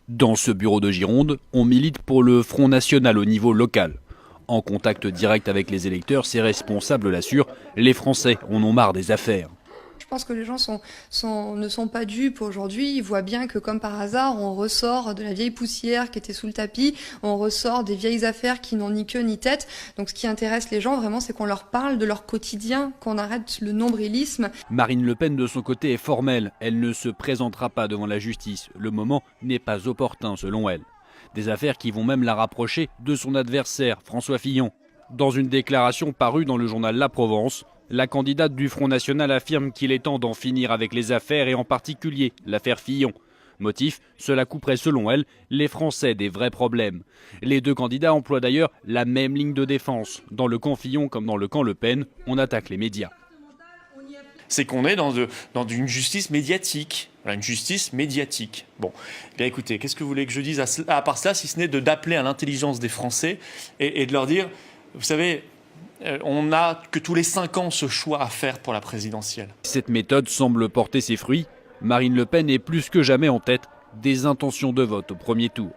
Dans ce bureau de Gironde, on milite pour le Front National au niveau local. En contact direct avec les électeurs, ses responsables l'assurent, les Français en ont marre des affaires. Je pense que les gens ne sont pas dupes aujourd'hui. Ils voient bien que, comme par hasard, on ressort de la vieille poussière qui était sous le tapis, on ressort des vieilles affaires qui n'ont ni queue ni tête. Donc ce qui intéresse les gens vraiment, c'est qu'on leur parle de leur quotidien, qu'on arrête le nombrilisme. Marine Le Pen, de son côté, est formelle. Elle ne se présentera pas devant la justice. Le moment n'est pas opportun, selon elle. Des affaires qui vont même la rapprocher de son adversaire, François Fillon. Dans une déclaration parue dans le journal La Provence, la candidate du Front National affirme qu'il est temps d'en finir avec les affaires et en particulier l'affaire Fillon. Motif, cela couperait selon elle les Français des vrais problèmes. Les deux candidats emploient d'ailleurs la même ligne de défense. Dans le camp Fillon comme dans le camp Le Pen, on attaque les médias. C'est qu'on est dans une justice médiatique. Une justice médiatique. Bon, bien écoutez, qu'est-ce que vous voulez que je dise à part cela, si ce n'est d'appeler à l'intelligence des Français et de leur dire, vous savez, on n'a que tous les 5 ans ce choix à faire pour la présidentielle. Cette méthode semble porter ses fruits. Marine Le Pen est plus que jamais en tête des intentions de vote au premier tour.